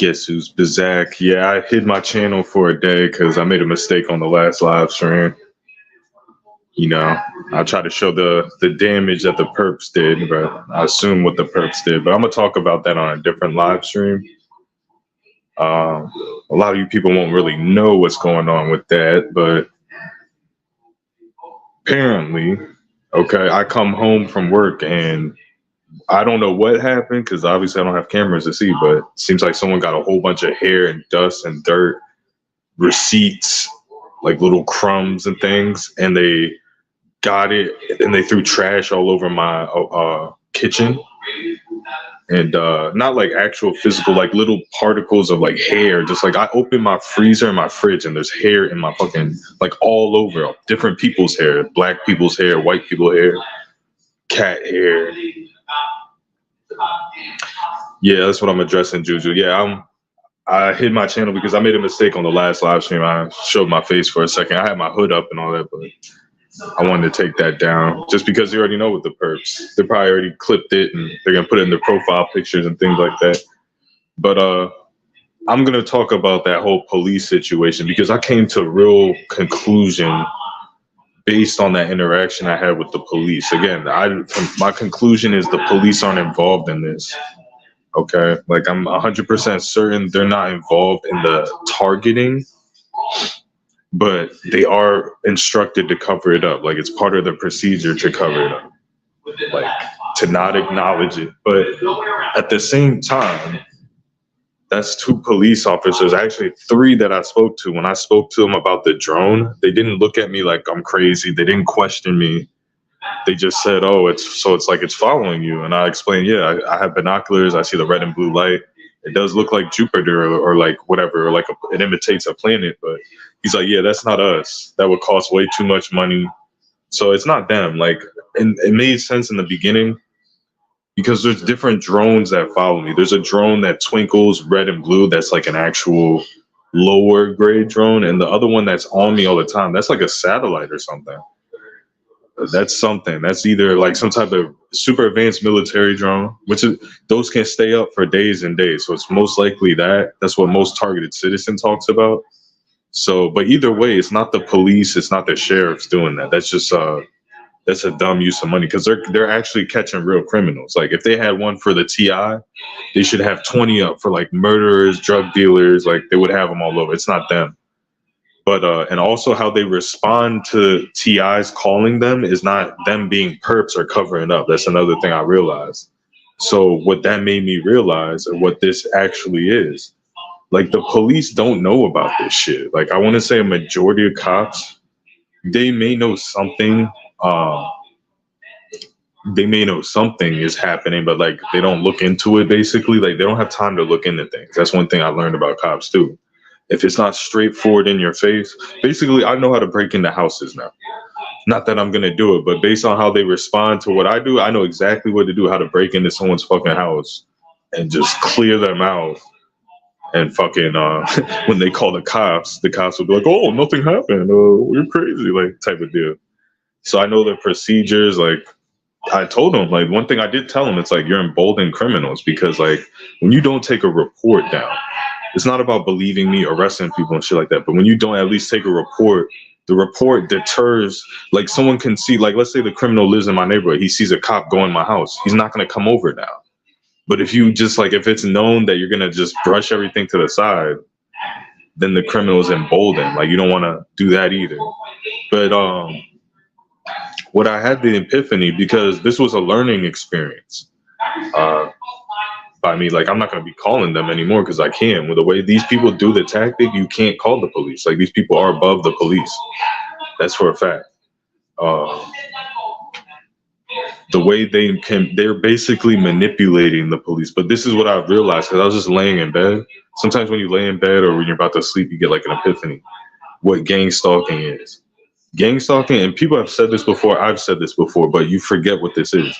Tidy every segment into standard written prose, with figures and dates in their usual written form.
Guess who's Bizak? Yeah, I hid my channel for a day because I made a mistake on the last live stream. You know, I tried to show the damage that the perps did, but I assume what the perps did. But I'm gonna talk about that on a different live stream. A lot of you people won't really know what's going on with that, but apparently, okay, I come home from work and I don't know what happened because obviously I don't have cameras to see, but it seems like someone got a whole bunch of hair and dust and dirt, receipts, like little crumbs and things, and they got it and they threw trash all over my kitchen. And not like actual physical, like little particles of like hair. Just like I opened my freezer and my fridge and there's hair in my fucking, like all over, different people's hair, black people's hair, white people's hair, cat hair. Yeah, that's what I'm addressing, Juju. Yeah, I hid my channel because I made a mistake on the last live stream. I showed my face for a second. I had my hood up and all that, but I wanted to take that down just because you already know with the perps. They probably already clipped it and they're going to put it in their profile pictures and things like that. But I'm going to talk about that whole police situation because I came to a real conclusion based on that interaction I had with the police. Again, my conclusion is the police aren't involved in this. Okay, like I'm 100% certain they're not involved in the targeting, but they are instructed to cover it up. Like it's part of the procedure to cover it up, like to not acknowledge it. But at the same time, that's 2 police officers, actually 3 that I spoke to. When I spoke to them about the drone, they didn't look at me like I'm crazy. They didn't question me. They just said, oh, it's like it's following you. And I explained, yeah, I have binoculars. I see the red and blue light. It does look like Jupiter or like whatever, or like it imitates a planet. But he's like, yeah, that's not us. That would cost way too much money. So it's not them. Like, and it made sense in the beginning because there's different drones that follow me. There's a drone that twinkles red and blue. That's like an actual lower grade drone. And the other one that's on me all the time, that's like a satellite or something. That's something. That's either like some type of super advanced military drone, which is, those can stay up for days and days. So it's most likely that's what most targeted citizen talks about. So, but either way, it's not the police, it's not the sheriffs doing that. That's just that's a dumb use of money because they're actually catching real criminals. Like if they had one for the TI, they should have 20 up for like murderers, drug dealers. Like they would have them all over. It's not them. But and also how they respond to TIs calling them is not them being perps or covering up. That's another thing I realized. So what that made me realize, or what this actually is, like the police don't know about this shit. Like I want to say a majority of cops, they may know something. They may know something is happening, but like they don't look into it. Basically, like they don't have time to look into things. That's one thing I learned about cops too. If it's not straightforward in your face, basically, I know how to break into houses now. Not that I'm going to do it, but based on how they respond to what I do, I know exactly what to do, how to break into someone's fucking house and just clear them out. And fucking, when they call the cops will be like, oh, nothing happened. You're crazy, like type of deal. So I know the procedures. Like I told them, like one thing I did tell them, it's like you're emboldening criminals because like when you don't take a report down, it's not about believing me, arresting people and shit like that. But when you don't at least take a report, the report deters, like someone can see, like, let's say the criminal lives in my neighborhood. He sees a cop go in my house. He's not going to come over now. But if you just like, if it's known that you're going to just brush everything to the side, then the criminal is emboldened. Like you don't want to do that either. But what I had the epiphany, because this was a learning experience, by me, like I'm not going to be calling them anymore because I can. With the way these people do the tactic, you can't call the police. Like these people are above the police. That's for a fact. The way they're basically manipulating the police. But this is what I've realized because I was just laying in bed. Sometimes when you lay in bed or when you're about to sleep, you get like an epiphany. What gang stalking is. Gang stalking, and people have said this before, I've said this before, but you forget what this is.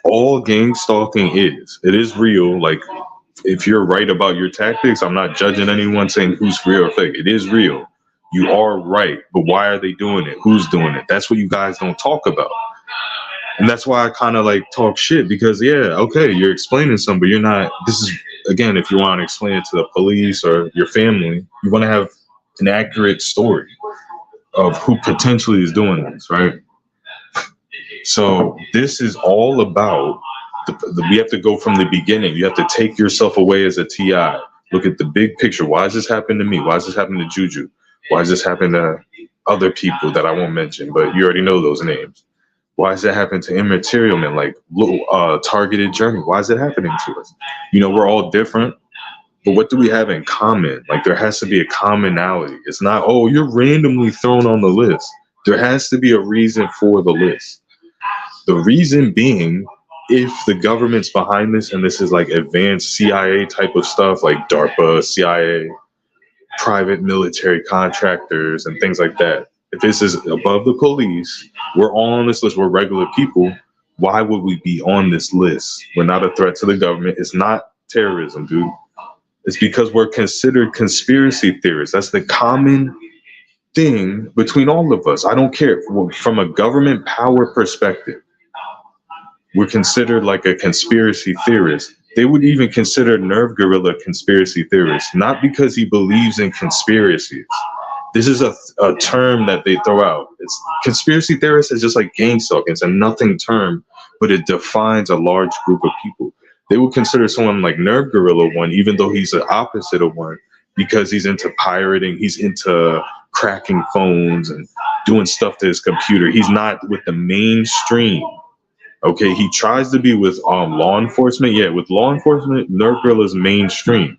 All gang stalking is, it is real. Like, if you're right about your tactics, I'm not judging anyone saying who's real or fake. It is real. You are right, but why are they doing it? Who's doing it? That's what you guys don't talk about. And that's why I kind of like talk shit because, yeah, okay, you're explaining something, but you're not, this is again, if you want to explain it to the police or your family, you want to have an accurate story of who potentially is doing this, right? So this is all about we have to go from the beginning. You have to take yourself away as a TI. Look at the big picture. Why does this happen to me? Why does this happen to Juju? Why does this happen to other people that I won't mention, but you already know those names? Why does that happen to immaterial men like Targeted Journey? Why is it happening to us? You know, we're all different, but what do we have in common? Like, there has to be a commonality. It's not, oh, you're randomly thrown on the list. There has to be a reason for the list. The reason being, if the government's behind this, and this is like advanced CIA type of stuff, like DARPA, CIA, private military contractors, and things like that, if this is above the police, we're all on this list, we're regular people, why would we be on this list? We're not a threat to the government. It's not terrorism, dude. It's because we're considered conspiracy theorists. That's the common thing between all of us. I don't care. From a government power perspective, we're considered like a conspiracy theorist. They would even consider Nerve Gorilla a conspiracy theorist, not because he believes in conspiracies. This is a term that they throw out. It's conspiracy theorist is just like Gangstalking. It's a nothing term, but it defines a large group of people. They would consider someone like Nerve Gorilla one, even though he's the opposite of one, because he's into pirating, he's into cracking phones and doing stuff to his computer. He's not with the mainstream. Okay, he tries to be with law enforcement. Yeah, with law enforcement, Nerve Gorilla's mainstream.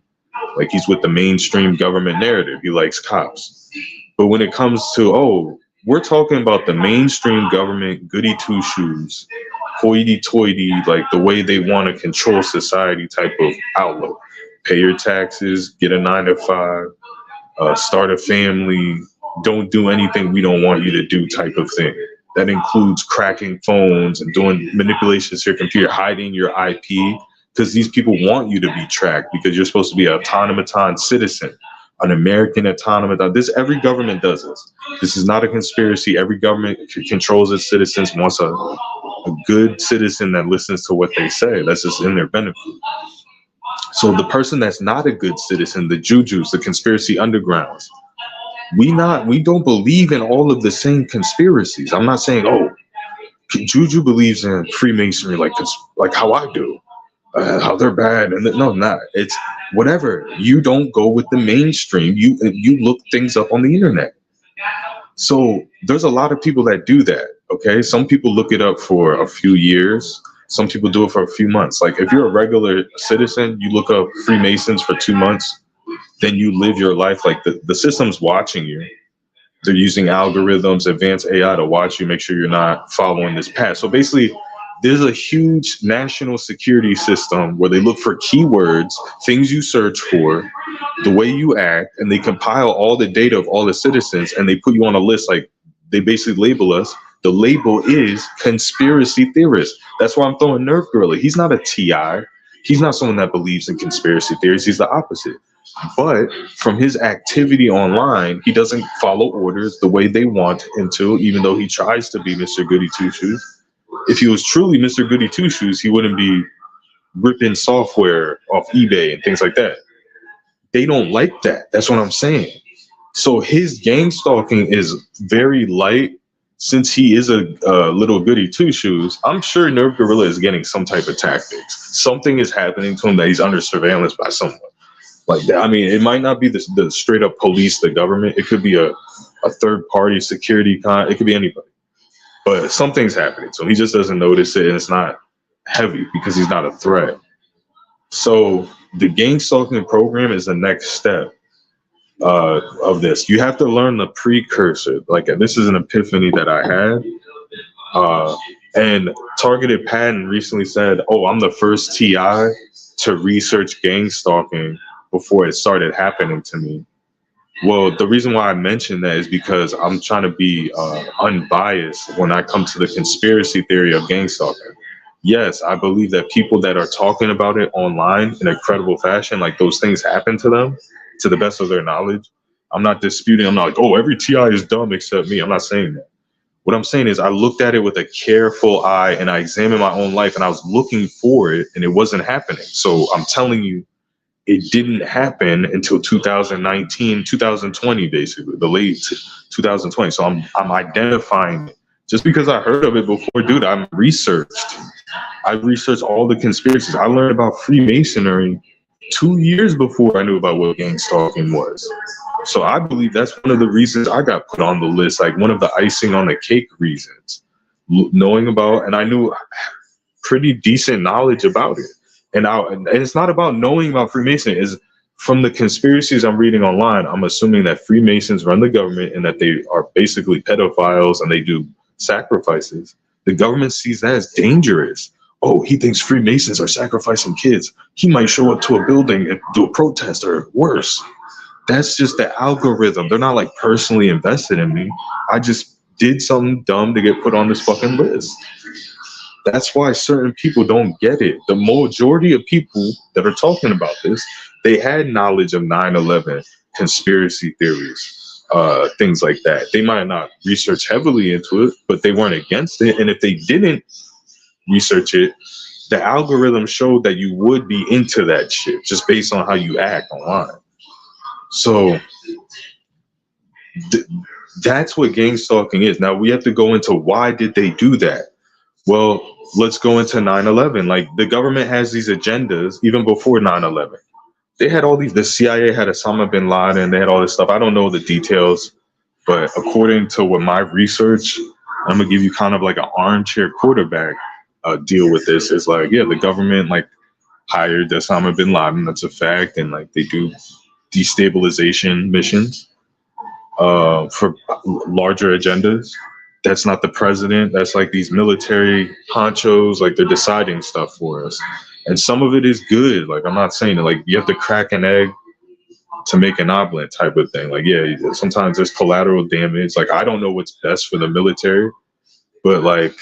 Like, he's with the mainstream government narrative. He likes cops. But when it comes to, oh, we're talking about the mainstream government, goody two-shoes, hoity-toity, like the way they want to control society type of outlook. Pay your taxes, get a 9-to-5, start a family, don't do anything we don't want you to do type of thing. That includes cracking phones and doing manipulations to your computer, hiding your IP, because these people want you to be tracked because you're supposed to be an automaton citizen, an American automaton. Every government does this. This is not a conspiracy. Every government controls its citizens, wants a good citizen that listens to what they say. That's just in their benefit. So the person that's not a good citizen, the jujus, the conspiracy undergrounds, we don't believe in all of the same conspiracies. I'm not saying, oh, Juju believes in Freemasonry like how I do, how they're bad, and no, not. It's whatever. You don't go with the mainstream. You look things up on the internet. So there's a lot of people that do that. Okay, some people look it up for a few years. Some people do it for a few months. Like, if you're a regular citizen, you look up Freemasons for 2 months. Then you live your life like the system's watching you. They're using algorithms, advanced AI to watch you, make sure you're not following this path. So basically, there's a huge national security system where they look for keywords, things you search for, the way you act, and they compile all the data of all the citizens, and they put you on a list. Like, they basically label us. The label is conspiracy theorist. That's why I'm throwing Nerve Gorilla. He's not a TI. He's not someone that believes in conspiracy theories. He's the opposite. But from his activity online, he doesn't follow orders the way they want him to, even though he tries to be Mr. Goody Two-Shoes. If he was truly Mr. Goody Two-Shoes, he wouldn't be ripping software off eBay and things like that. They don't like that. That's what I'm saying. So his gang stalking is very light. Since he is a little Goody Two-Shoes, I'm sure Nerve Gorilla is getting some type of tactics. Something is happening to him that he's under surveillance by someone. Like that. I mean, it might not be the straight up police, the government. It could be a third party security it could be anybody. But something's happening. So he just doesn't notice it, and it's not heavy because he's not a threat. So the gang stalking program is the next step of this. You have to learn the precursor. Like, this is an epiphany that I had. And Targeted Patton recently said, oh, I'm the first TI to research gang stalking before it started happening to me. Well, the reason why I mentioned that is because I'm trying to be unbiased when I come to the conspiracy theory of gang stalking. Yes, I believe that people that are talking about it online in a credible fashion, like, those things happen to them to the best of their knowledge. I'm not disputing. I'm not like, oh, every TI is dumb except me. I'm not saying that. What I'm saying is I looked at it with a careful eye and I examined my own life and I was looking for it and it wasn't happening. So I'm telling you, it didn't happen until 2019, 2020, basically, the late 2020. So I'm identifying it. Just because I heard of it before, dude, I researched all the conspiracies. I learned about Freemasonry 2 years before I knew about what gang stalking was. So I believe that's one of the reasons I got put on the list, like one of the icing on the cake reasons. Knowing about, and I knew pretty decent knowledge about it. And it's not about knowing about Freemason. Is from the conspiracies I'm reading online, I'm assuming that Freemasons run the government and that they are basically pedophiles and they do sacrifices. The government sees that as dangerous. Oh, he thinks Freemasons are sacrificing kids. He might show up to a building and do a protest or worse. That's just the algorithm. They're not like personally invested in me. I just did something dumb to get put on this fucking list. That's why certain people don't get it. The majority of people that are talking about this, they had knowledge of 9/11, conspiracy theories, things like that. They might not research heavily into it, but they weren't against it. And if they didn't research it, the algorithm showed that you would be into that shit just based on how you act online. So that's what gang stalking is. Now we have to go into why did they do that? Well, let's go into 9/11. Like the government has these agendas even before 9/11. They had all these, the CIA had Osama bin Laden, they had all this stuff. I don't know the details, but according to what my research, I'm gonna give you kind of like an armchair quarterback deal with this. Is like, yeah, the government like hired Osama bin Laden, that's a fact, and like they do destabilization missions for larger agendas. That's not the president. That's like these military honchos, like they're deciding stuff for us. And some of it is good. Like, I'm not saying that, like, you have to crack an egg to make an omelet type of thing. Like, yeah, sometimes there's collateral damage. Like, I don't know what's best for the military, but like,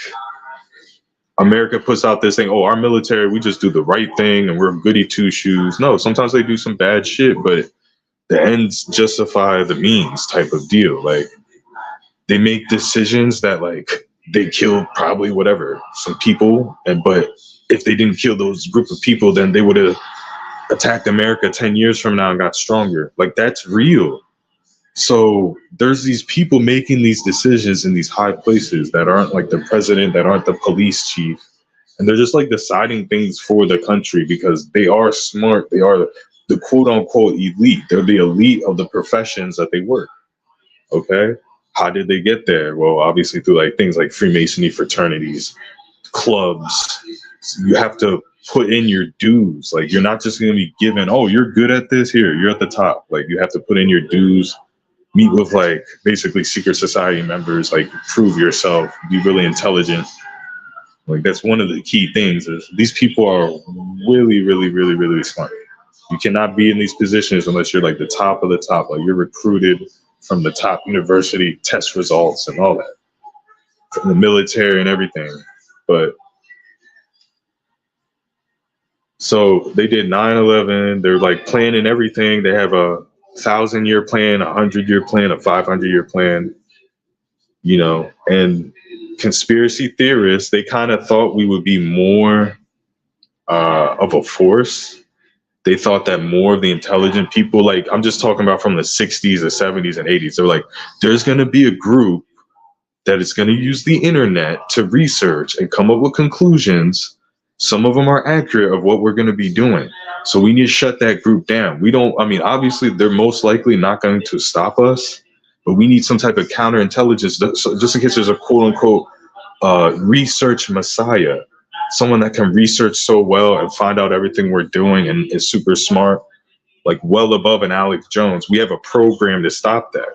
America puts out this thing, oh, our military, we just do the right thing and we're goody two shoes. No, sometimes they do some bad shit, but the ends justify the means type of deal. Like, they make decisions that like they kill probably whatever, some people, but if they didn't kill those group of people, then they would have attacked America 10 years from now and got stronger. Like, that's real. So there's these people making these decisions in these high places that aren't like the president, that aren't the police chief, and they're just like deciding things for the country because they are smart. They are the quote unquote elite. They're the elite of the professions that they work. Okay. How did they get there? Well, obviously through like things like Freemasonry fraternities, clubs. You have to put in your dues. Like, you're not just going to be given, oh, you're good at this, here, you're at the top. Like, you have to put in your dues, meet with like basically secret society members, like prove yourself, be really intelligent. Like, that's one of the key things is these people are really, really, really, really smart. You cannot be in these positions unless you're like the top of the top. Like, you're recruited from the top university test results and all that, from the military and everything. But so they did 9/11. They're like planning everything. They have a 1,000-year plan, 100-year plan, a 500-year plan, you know. And conspiracy theorists, they kind of thought we would be more of a force. They thought that more of the intelligent people, like I'm just talking about from the 60s, the 70s, and 80s, they're like, there's going to be a group that is going to use the internet to research and come up with conclusions. Some of them are accurate of what we're going to be doing. So we need to shut that group down. We don't, I mean, obviously they're most likely not going to stop us, but we need some type of counterintelligence just in case there's a quote unquote research messiah, someone that can research so well and find out everything we're doing and is super smart, like well above an Alex Jones. We have a program to stop that.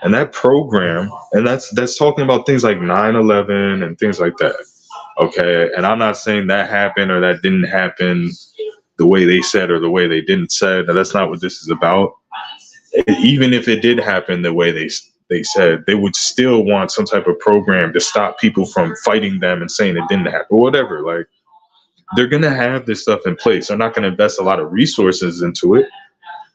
And that program, and that's talking about things like 9/11 and things like that. Okay, and I'm not saying that happened or that didn't happen the way they said or the way they didn't say. That's not what this is about. Even if it did happen the way they said, they would still want some type of program to stop people from fighting them and saying it didn't happen or whatever. Like, they're going to have this stuff in place. They're not going to invest a lot of resources into it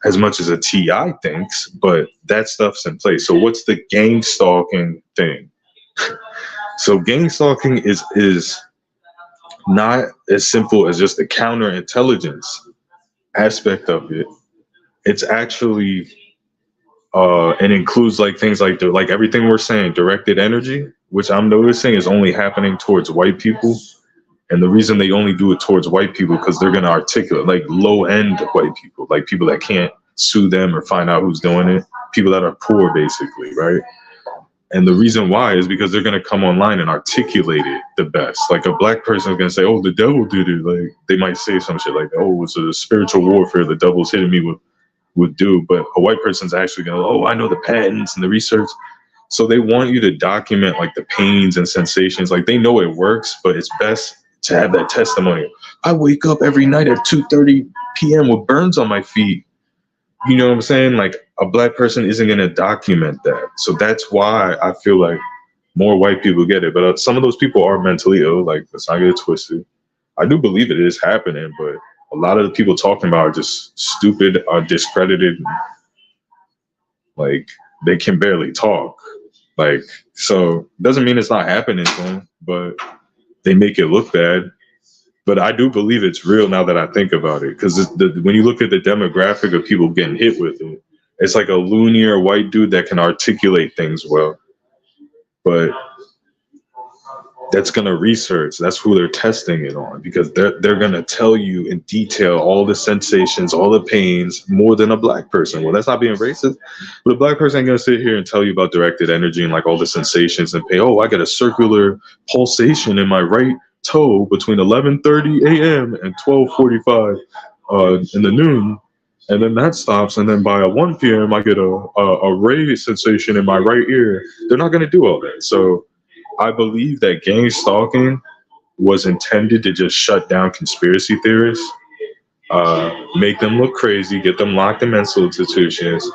as much as a TI thinks, but that stuff's in place. So what's the gang stalking thing? So gang stalking is not as simple as just the counterintelligence aspect of it, it's actually it includes like things like like everything we're saying, directed energy, which I'm noticing is only happening towards white people. And the reason they only do it towards white people because they're gonna articulate like low end white people, like people that can't sue them or find out who's doing it, people that are poor basically, right? And the reason why is because they're gonna come online and articulate it the best. Like a black person is gonna say, "Oh, the devil did it." Like they might say some shit like, "Oh, it's a spiritual warfare. The devil's hitting me with do." But a white person's actually gonna, "Oh, I know the patents and the research." So they want you to document like the pains and sensations. Like they know it works, but it's best to have that testimony. I wake up every night at 2:30 p.m. with burns on my feet. You know what I'm saying? Like a black person isn't going to document that. So that's why I feel like more white people get it. But some of those people are mentally ill. Like, let's not get it twisted. I do believe it is happening, but a lot of the people talking about are just stupid, are discredited. Like they can barely talk. Like, so it doesn't mean it's not happening to them, but they make it look bad. But I do believe it's real now that I think about it. Because when you look at the demographic of people getting hit with it, it's like a loonier white dude that can articulate things well. But that's going to research. That's who they're testing it on, because they're going to tell you in detail all the sensations, all the pains, more than a black person. Well, that's not being racist, but a black person ain't going to sit here and tell you about directed energy and like all the sensations and pain. Oh, I got a circular pulsation in my right toe between 11:30 a.m. and 12:45 in the noon. And then that stops. And then by 1 p.m., I get a ray sensation in my right ear. They're not going to do all that. So I believe that gang stalking was intended to just shut down conspiracy theorists, make them look crazy, get them locked in mental institutions,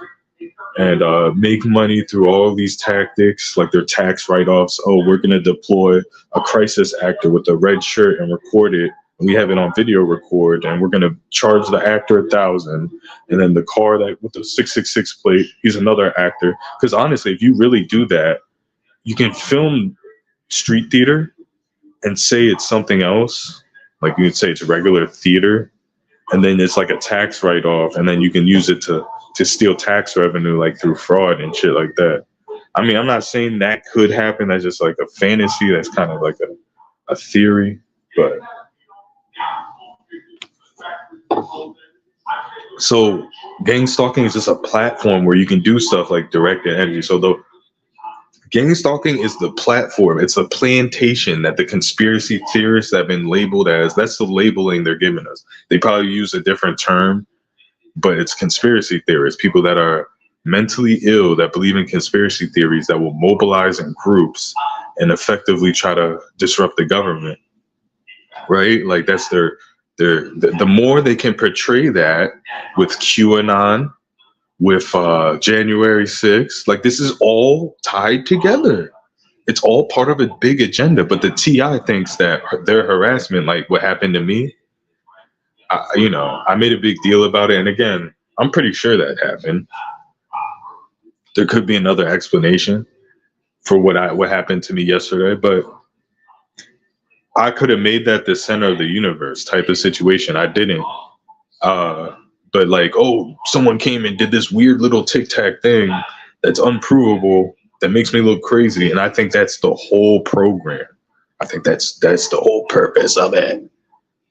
and make money through all these tactics, like their tax write-offs. Oh, we're going to deploy a crisis actor with a red shirt and record it. We have it on video record, and we're going to charge the actor $1,000. And then the car that with the 666 plate, he's another actor. Because honestly, if you really do that, you can film street theater and say it's something else. Like you could say it's regular theater, and then it's like a tax write-off, and then you can use it to steal tax revenue, like through fraud and shit like that. I mean, I'm not saying that could happen. That's just like a fantasy. That's kind of like a theory, but so gang stalking is just a platform where you can do stuff like directed energy. So the gang stalking is the platform. It's a plantation that the conspiracy theorists have been labeled as. That's the labeling they're giving us. They probably use a different term, but it's conspiracy theorists, people that are mentally ill, that believe in conspiracy theories, that will mobilize in groups and effectively try to disrupt the government, right? Like that's the more they can portray that with QAnon, with January 6th, like this is all tied together. It's all part of a big agenda. But the TI thinks that their harassment, like what happened to me, I made a big deal about it. And again, I'm pretty sure that happened. There could be another explanation for what happened to me yesterday, but I could have made that the center of the universe type of situation. I didn't. But like, oh, someone came and did this weird little tic tac thing that's unprovable, that makes me look crazy. And I think that's the whole program. I think that's the whole purpose of it.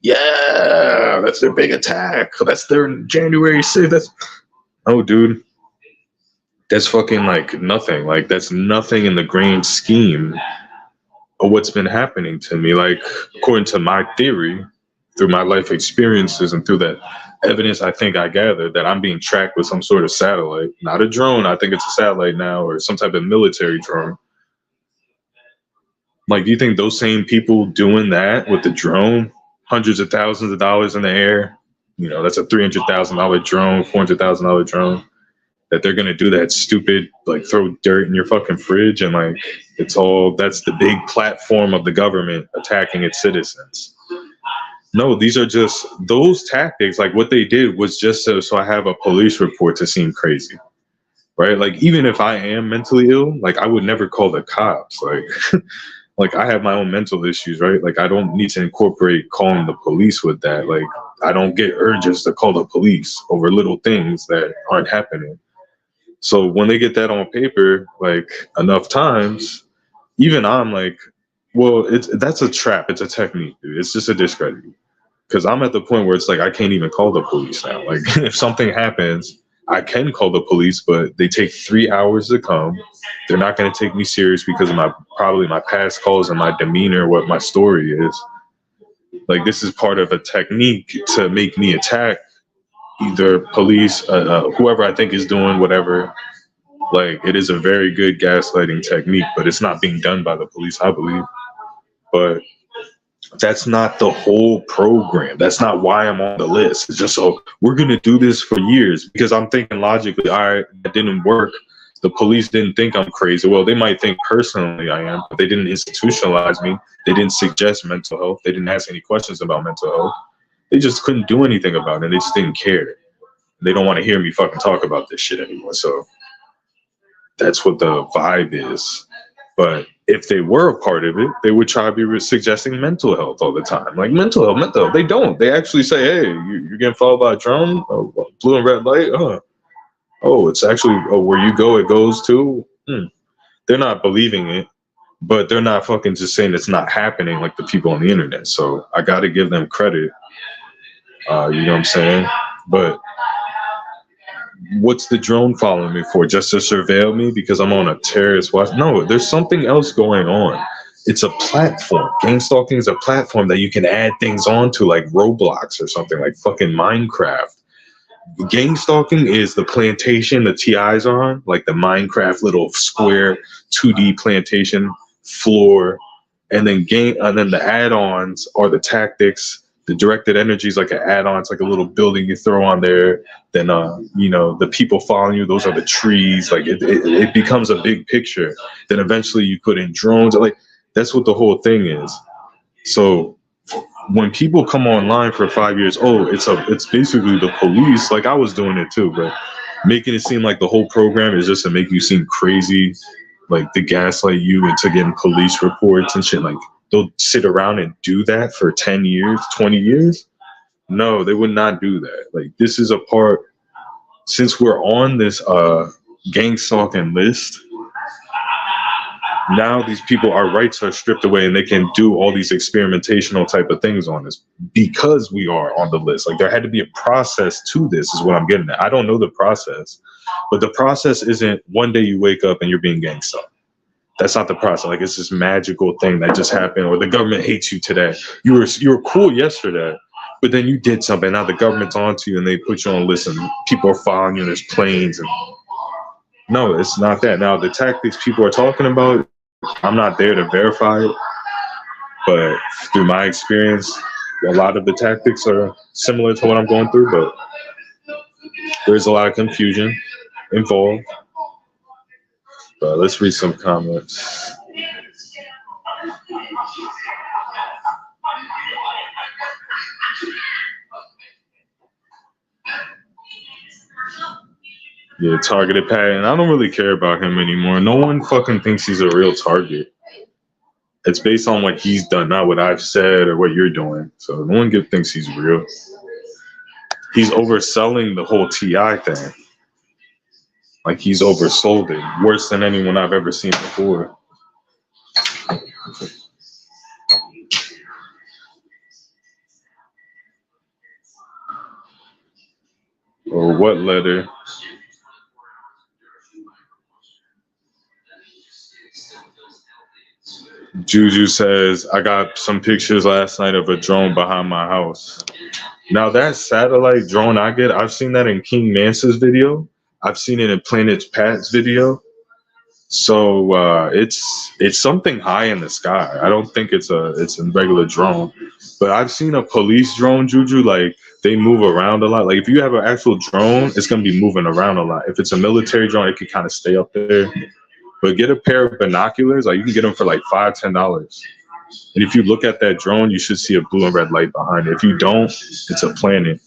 Yeah, that's their big attack. That's their January 6th. Oh, dude, that's fucking like nothing. Like that's nothing in the grand scheme of what's been happening to me. Like according to my theory, through my life experiences and through that evidence I think I gathered, that I'm being tracked with some sort of satellite, not a drone. I think it's a satellite now, or some type of military drone. Like, do you think those same people doing that with the drone, hundreds of thousands of dollars in the air, that's a $300,000 drone, $400,000 drone, that they're going to do that stupid, like throw dirt in your fucking fridge and like, that's the big platform of the government attacking its citizens? No, these are just those tactics. Like what they did was just so I have a police report to seem crazy, right? Like even if I am mentally ill, like I would never call the cops. Like, like I have my own mental issues, right? Like I don't need to incorporate calling the police with that. Like I don't get urges to call the police over little things that aren't happening. So when they get that on paper, like enough times, even I'm like, well, that's a trap. It's a technique, dude. It's just a discredit. Because I'm at the point where it's like I can't even call the police now. Like if something happens, I can call the police, but they take 3 hours to come. They're not going to take me serious because of probably my past calls and my demeanor, what my story is. Like this is part of a technique to make me attack either police, whoever I think is doing whatever. Like it is a very good gaslighting technique, but it's not being done by the police, I believe. But that's not the whole program. That's not why I'm on the list. It's just so we're going to do this for years because I'm thinking logically, all right, that didn't work. The police didn't think I'm crazy. Well, they might think personally I am, but they didn't institutionalize me. They didn't suggest mental health. They didn't ask any questions about mental health. They just couldn't do anything about it. They just didn't care. They don't want to hear me fucking talk about this shit anymore. So that's what the vibe is. But if they were a part of it, they would try to be suggesting mental health all the time. Like mental health. They don't. They actually say, hey, you're getting followed by a drone? Oh, blue and red light? Oh, it's actually where you go, it goes to. They're not believing it, but they're not fucking just saying it's not happening like the people on the internet. So I got to give them credit. You know what I'm saying? But what's the drone following me for? Just to surveil me because I'm on a terrorist watch? No, there's something else going on. It's a platform. Gangstalking is a platform that you can add things onto, like Roblox or something, like fucking Minecraft. Gangstalking is the plantation the TIs are on, like the Minecraft little square 2D plantation floor, and then the add-ons are the tactics. The directed energy is like an add-on. It's like a little building you throw on there. Then, the people following you, those are the trees. Like it becomes a big picture. Then eventually you put in drones. Like that's what the whole thing is. So when people come online for 5 years, it's basically the police. Like I was doing it too, but making it seem like the whole program is just to make you seem crazy, like to gaslight you into getting police reports and shit. Like they'll sit around and do that for 10 years, 20 years. No, they would not do that. Like this is a part, since we're on this Gangstalking list, now these people, our rights are stripped away and they can do all these experimentational type of things on us because we are on the list. Like there had to be a process to this is what I'm getting at. I don't know the process, but the process isn't one day you wake up and you're being gangstalked. That's not the process. Like it's this magical thing that just happened, or the government hates you today. You were cool yesterday, but then you did something. Now the government's onto you and they put you on a list and people are following you. There's planes and no, it's not that. Now the tactics people are talking about, I'm not there to verify it, but through my experience, a lot of the tactics are similar to what I'm going through, but there's a lot of confusion involved. Let's read some comments. Yeah, targeted pattern. I don't really care about him anymore. No one fucking thinks he's a real target. It's based on what he's done, not what I've said or what you're doing. So no one thinks he's real. He's overselling the whole TI thing. Like he's oversold it worse than anyone I've ever seen before. Or what letter? Juju says, I got some pictures last night of a drone behind my house. Now that satellite drone I've seen that in King Mance's video. I've seen it in Planet Pat's video. So it's something high in the sky. I don't think it's a regular drone. But I've seen a police drone, Juju, like they move around a lot. Like if you have an actual drone, it's gonna be moving around a lot. If it's a military drone, it can kind of stay up there. But get a pair of binoculars, like you can get them for like $5, $10. And if you look at that drone, you should see a blue and red light behind it. If you don't, it's a planet.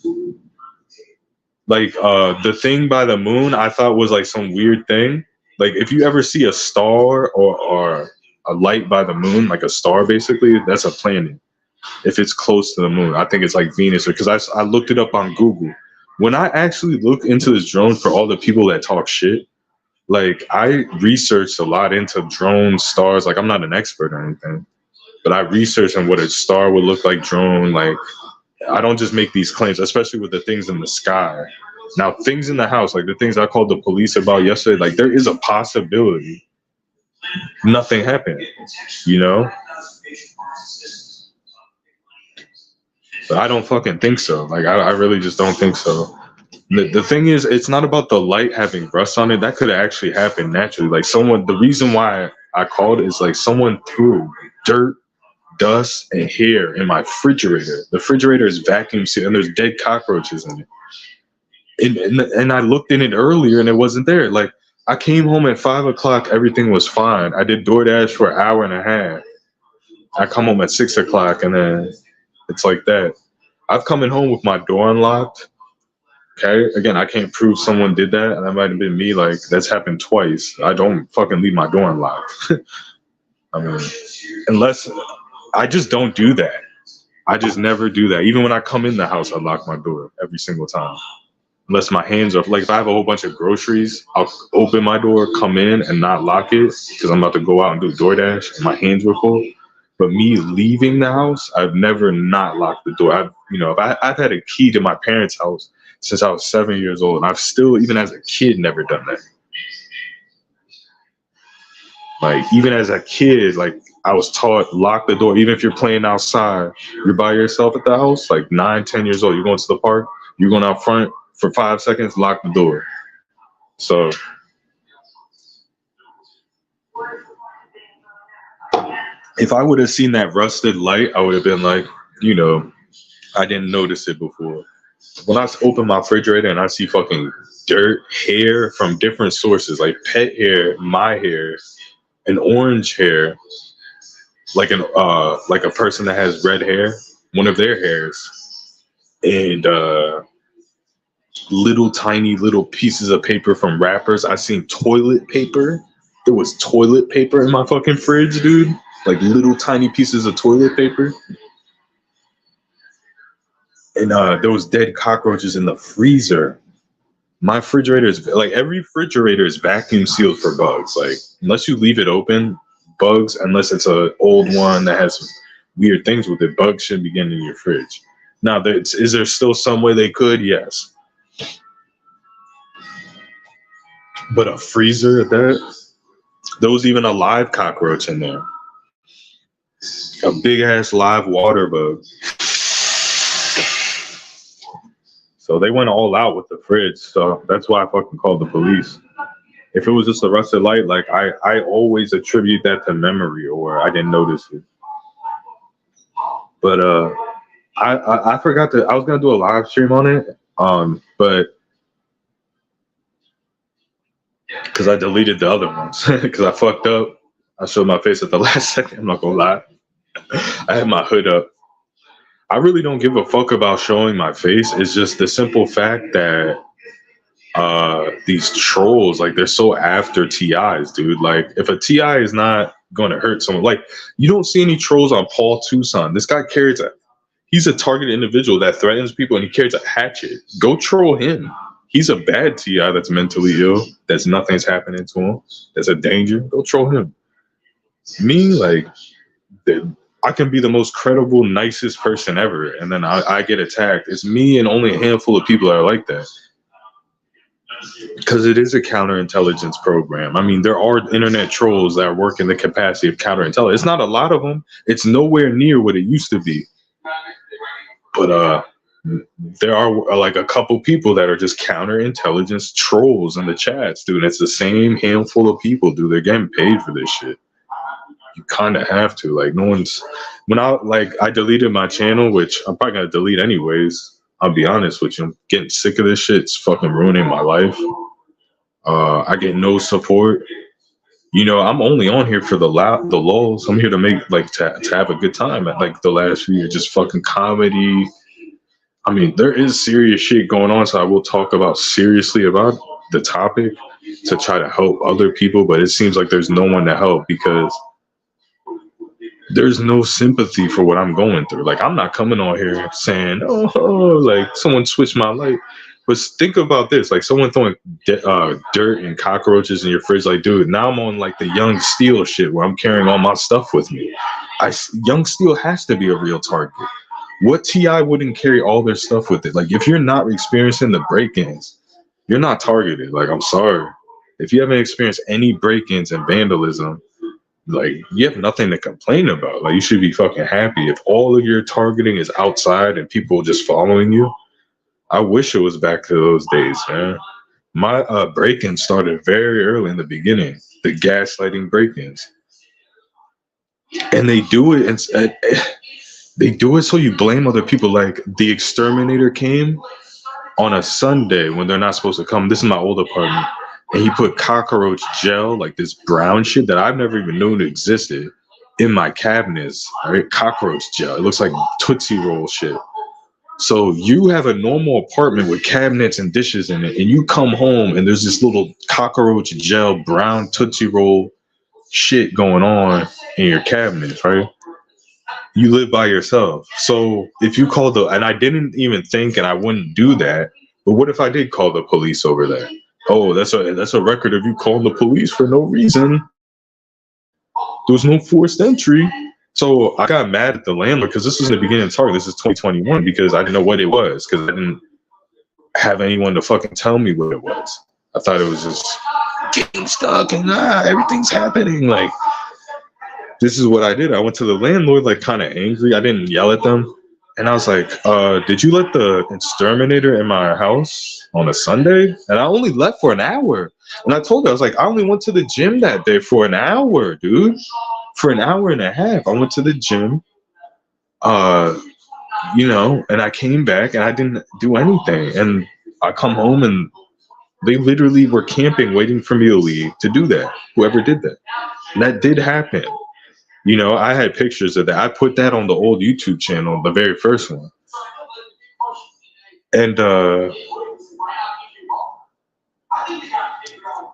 Like the thing by the moon, I thought was like some weird thing. Like if you ever see a star or a light by the moon, like a star basically, that's a planet. if it's close to the moon. I think it's like Venus, because I looked it up on Google. When I actually look into this drone for all the people that talk shit, like I researched a lot into drone stars. Like I'm not an expert or anything, but I researched on what a star would look like drone. Like I don't just make these claims, especially with the things in the sky. Now, things in the house, like the things I called the police about yesterday, like there is a possibility nothing happened, you know? But I don't fucking think so. Like I really just don't think so. The thing is, it's not about the light having rust on it. That could have actually happened naturally. Like the reason why I called is like someone threw dirt, dust, and hair in my refrigerator. The refrigerator is vacuum sealed and there's dead cockroaches in it. And I looked in it earlier and it wasn't there. Like I came home at 5 o'clock, everything was fine. I did DoorDash for an hour and a half. I come home at 6 o'clock and then it's like that. I've come in home with my door unlocked. Okay, again, I can't prove someone did that, and that might have been me. Like that's happened twice. I don't fucking leave my door unlocked. I mean, unless I just don't do that. I just never do that. Even when I come in the house, I lock my door every single time. Unless my hands are like, if I have a whole bunch of groceries, I'll open my door, come in, and not lock it because I'm about to go out and do DoorDash. And my hands were full. But me leaving the house, I've never not locked the door. I've had a key to my parents' house since I was 7 years old, and I've still, even as a kid, never done that. Like, even as a kid, like, I was taught, lock the door. Even if you're playing outside, you're by yourself at the house, like 9, 10 years old, you're going to the park, you're going out front for 5 seconds, lock the door. So, if I would have seen that rusted light, I would have been like, I didn't notice it before. When I open my refrigerator and I see fucking dirt, hair from different sources, like pet hair, my hair, an orange hair, like a person that has red hair, one of their hairs, and little tiny little pieces of paper from wrappers. I seen toilet paper. There was toilet paper in my fucking fridge, dude. Like little tiny pieces of toilet paper. And there was dead cockroaches in the freezer. My refrigerator is like, every refrigerator is vacuum sealed for bugs. Like unless you leave it open, bugs, unless it's an old one that has weird things with it, bugs shouldn't be getting in your fridge. Now, is there still some way they could? Yes. But a freezer, there was even a live cockroach in there. A big ass live water bug. So they went all out with the fridge. So that's why I fucking called the police. If it was just a rusted light, like I always attribute that to memory or I didn't notice it. But I forgot that I was gonna do a live stream on it. But because I deleted the other ones because I fucked up. I showed my face at the last second. I'm not gonna lie. I had my hood up. I really don't give a fuck about showing my face. It's just the simple fact that these trolls, like they're so after TIs, dude. Like if a TI is not gonna hurt someone, like you don't see any trolls on Paul Tucson. This guy he's a targeted individual that threatens people and he carries a hatchet. Go troll him. He's a bad TI that's mentally ill. That's nothing's happening to him. That's a danger. Go troll him. Me, like, I can be the most credible, nicest person ever, and then I get attacked. It's me and only a handful of people that are like that. Because it is a counterintelligence program. I mean, there are internet trolls that work in the capacity of counterintelligence. It's not a lot of them. It's nowhere near what it used to be. But there are like a couple people that are just counterintelligence trolls in the chats, dude. It's the same handful of people, dude. They're getting paid for this shit. You kind of have to. Like, no one's. When I deleted my channel, which I'm probably gonna delete anyways. I'll be honest with you. I'm getting sick of this shit. It's fucking ruining my life. I get no support. I'm only on here for the lulz. I'm here to make to have a good time at like the last few years, just fucking comedy. I mean, there is serious shit going on, so I will talk seriously about the topic to try to help other people, but it seems like there's no one to help because there's no sympathy for what I'm going through. Like, I'm not coming on here saying, oh, like someone switched my light. But think about this, like someone throwing dirt and cockroaches in your fridge. Like, dude, now I'm on like the Young Steel shit where I'm carrying all my stuff with me. Young Steel has to be a real target. What TI wouldn't carry all their stuff with it? Like, if you're not experiencing the break-ins, you're not targeted. Like, I'm sorry. If you haven't experienced any break-ins and vandalism, like, you have nothing to complain about. Like, you should be fucking happy. If all of your targeting is outside and people just following you, I wish it was back to those days, man. My break-ins started very early in the beginning, the gaslighting break-ins. And they do it, and they do it so you blame other people. Like, the exterminator came on a Sunday when they're not supposed to come. This is my old apartment. And he put cockroach gel, like this brown shit that I've never even known existed, in my cabinets, right? Cockroach gel. It looks like Tootsie Roll shit. So you have a normal apartment with cabinets and dishes in it, and you come home and there's this little cockroach gel, brown Tootsie Roll shit going on in your cabinets, right? You live by yourself. So if you call and I didn't even think, and I wouldn't do that, but what if I did call the police over there? Oh, that's a record of you calling the police for no reason. There was no forced entry. So I got mad at the landlord because this was in the beginning of Target. This is 2021 because I didn't know what it was because I didn't have anyone to fucking tell me what it was. I thought it was just Gangstalking, everything's happening. Like, this is what I did. I went to the landlord like kind of angry. I didn't yell at them. And I was like, did you let the exterminator in my house on a Sunday? And I only left for an hour. And I told her, I was like, I only went to the gym that day for an hour, dude. For an hour and a half. I went to the gym, you know, and I came back and I didn't do anything. And I come home and they literally were camping, waiting for me to leave to do that. Whoever did that. And that did happen. You know, I had pictures of that. I put that on the old YouTube channel, the very first one. And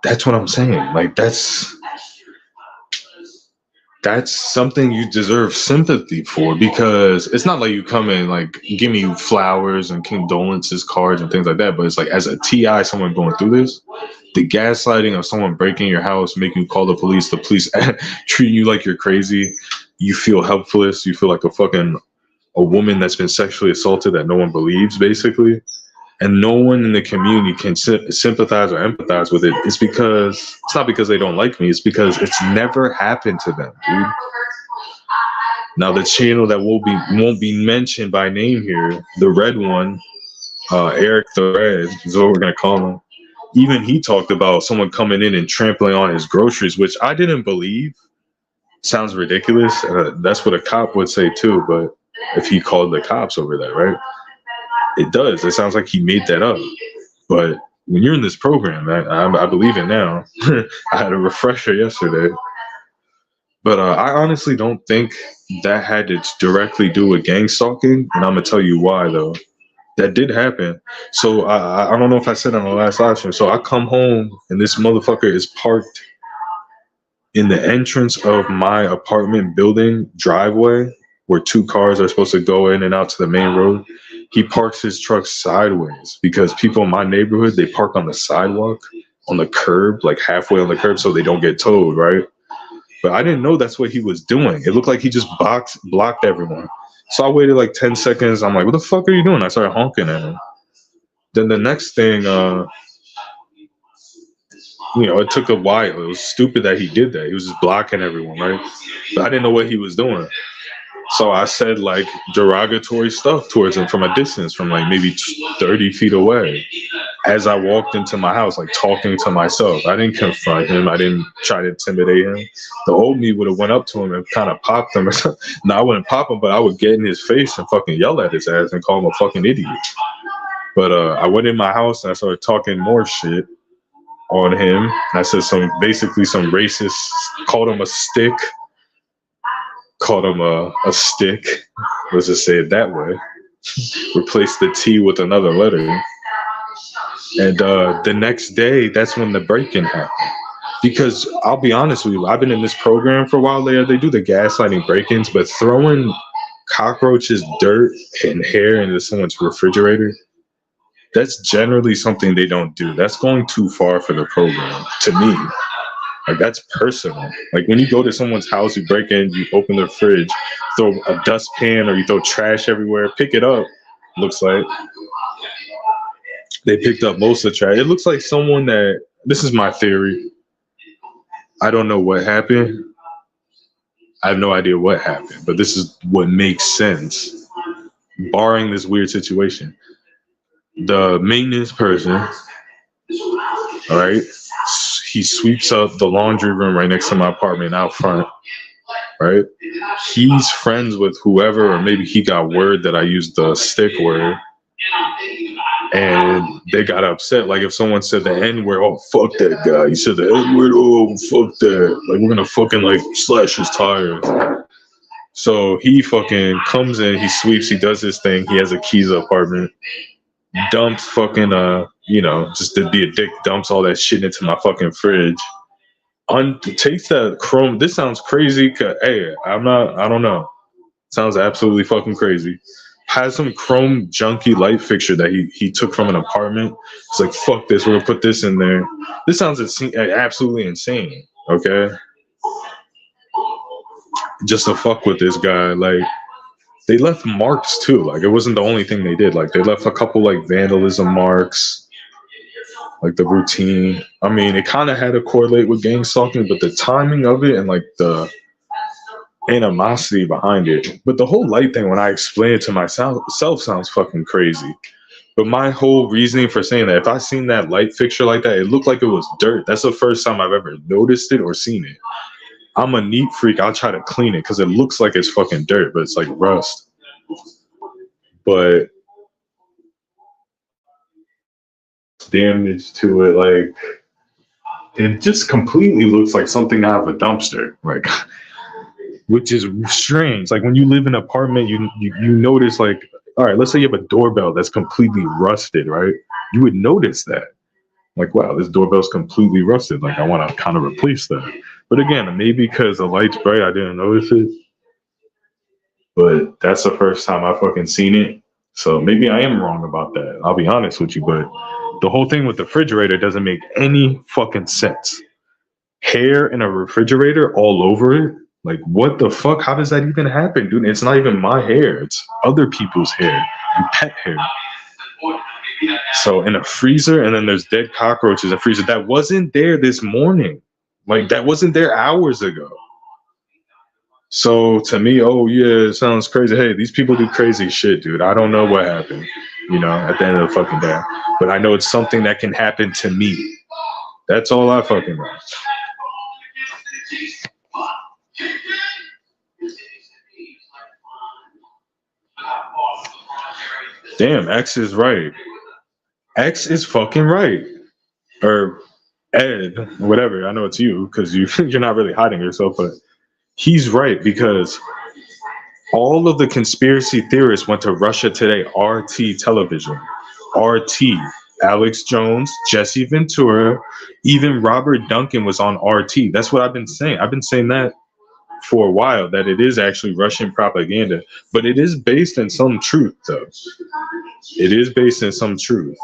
that's what I'm saying. Like, that's something you deserve sympathy for, because it's not like you come in like give me flowers and condolences cards and things like that, but it's like, as a TI, someone going through this, the gaslighting of someone breaking your house, making you call the police treating you like you're crazy, you feel helpless, you feel like a woman that's been sexually assaulted that no one believes, basically, and no one in the community can sympathize or empathize with it. It's not because they don't like me, it's because it's never happened to them, dude. Now the channel that won't be mentioned by name here, the red one, Eric the Red is what we're gonna call him. Even he talked about someone coming in and trampling on his groceries, which I didn't believe. Sounds ridiculous. That's what a cop would say too, but if he called the cops over that, right? It does. It sounds like he made that up. But when you're in this program, I believe it now. I had a refresher yesterday. But I honestly don't think that had to directly do with gang stalking. And I'm going to tell you why, though. That did happen. So I don't know if I said on the last live stream. So I come home and this motherfucker is parked in the entrance of my apartment building driveway where two cars are supposed to go in and out to the main road. He parks his truck sideways because people in my neighborhood, they park on the sidewalk, on the curb, like halfway on the curb so they don't get towed, right? But I didn't know that's what he was doing. It looked like he just blocked everyone. So I waited like 10 seconds. I'm like, what the fuck are you doing? I started honking at him. Then the next thing, you know, it took a while. It was stupid that he did that. He was just blocking everyone, right? But I didn't know what he was doing. So I said like derogatory stuff towards him from a distance, from like maybe 30 feet away, as I walked into my house, like talking to myself. I didn't confront him. I didn't try to intimidate him. The old me would have went up to him and kind of popped him. No, I wouldn't pop him, but I would get in his face and fucking yell at his ass and call him a fucking idiot. But I went in my house and I started talking more shit on him. I said basically some racist, called him a stick. Called him a stick. Let's just say it that way. Replaced the T with another letter. And the next day, that's when the break-in happened. Because I'll be honest with you, I've been in this program for a while there. They do the gaslighting break-ins, but throwing cockroaches, dirt, and hair into someone's refrigerator, that's generally something they don't do. That's going too far for the program, to me. Like, that's personal. Like, when you go to someone's house, you break in, you open their fridge, throw a dustpan or you throw trash everywhere, pick it up. Looks like they picked up most of the trash. It looks like someone that, this is my theory. I don't know what happened. I have no idea what happened, but this is what makes sense, barring this weird situation. The maintenance person, all right, he sweeps up the laundry room right next to my apartment out front, right? He's friends with whoever, or maybe he got word that I used the stick word, and they got upset. Like, if someone said the N-word, oh, fuck that guy. He said the N-word, oh, fuck that. Like, we're gonna fucking, like, slash his tires. So he fucking comes in, he sweeps, he does his thing. He has a keys to the apartment. Dumps fucking, just to be a dick, dumps all that shit into my fucking fridge. Takes that chrome. This sounds crazy. Hey, I don't know. Sounds absolutely fucking crazy. Has some chrome junky light fixture that he took from an apartment. It's like, fuck this, we're gonna put this in there. This sounds absolutely insane, okay? Just to fuck with this guy. Like, they left marks too. Like, it wasn't the only thing they did. Like, they left a couple like vandalism marks, like the routine. I mean, it kind of had to correlate with gangstalking, but the timing of it and like the animosity behind it. But the whole light thing, when I explain it to myself, sounds fucking crazy. But my whole reasoning for saying that, if I seen that light fixture like that, it looked like it was dirt. That's the first time I've ever noticed it or seen it. I'm a neat freak. I'll try to clean it because it looks like it's fucking dirt, but it's like rust. But damage to it, like, it just completely looks like something out of a dumpster, like, which is strange. Like, when you live in an apartment, you notice, like, all right, let's say you have a doorbell that's completely rusted, right? You would notice that. Like, wow, this doorbell's completely rusted. Like, I want to kind of replace that. But again, maybe because the light's bright, I didn't notice it. But that's the first time I fucking seen it. So maybe I am wrong about that. I'll be honest with you. But the whole thing with the refrigerator doesn't make any fucking sense. Hair in a refrigerator all over it? Like, what the fuck? How does that even happen, dude? It's not even my hair. It's other people's hair and pet hair. So in a freezer, and then there's dead cockroaches in a freezer that wasn't there this morning. Like, that wasn't there hours ago. So to me, oh yeah, it sounds crazy. Hey, these people do crazy shit, dude. I don't know what happened, at the end of the fucking day. But I know it's something that can happen to me. That's all I fucking know. Damn, X is right. X is fucking right. Or Ed, whatever. I know it's you because you're not really hiding yourself, but he's right, because all of the conspiracy theorists went to Russia Today, RT television, RT. Alex Jones, Jesse Ventura, even Robert Duncan was on RT. That's what I've been saying. I've been saying that for a while, that it is actually Russian propaganda, but it is based in some truth, though. It is based in some truth.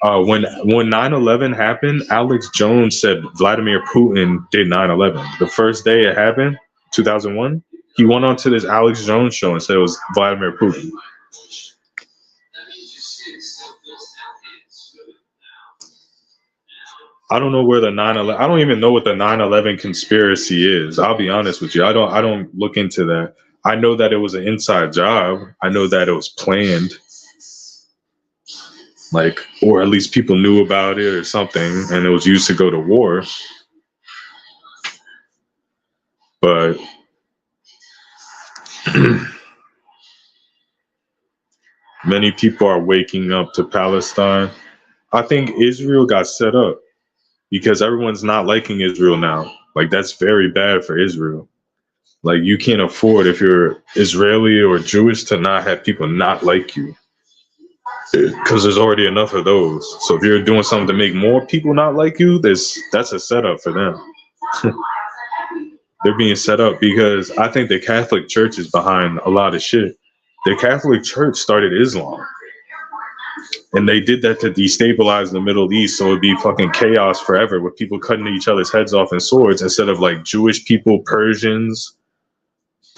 When 9/11 happened, Alex Jones said Vladimir Putin did 9/11. The first day it happened, 2001, he went on to this Alex Jones show and said it was Vladimir Putin. I don't know where the 9/11. I don't even know what the 9/11 conspiracy is. I'll be honest with you. I don't look into that. I know that it was an inside job. I know that it was planned. Like, or at least people knew about it or something, and it was used to go to war. But many people are waking up to Palestine. I think Israel got set up because everyone's not liking Israel now. Like, that's very bad for Israel. Like, you can't afford, if you're Israeli or Jewish, to not have people not like you. because there's already enough of those. So if you're doing something to make more people not like you, that's a setup for them. They're being set up because I think the Catholic Church is behind a lot of shit. The Catholic Church started Islam, and they did that to destabilize the Middle East, so it'd be fucking chaos forever with people cutting each other's heads off in swords instead of like Jewish people, Persians.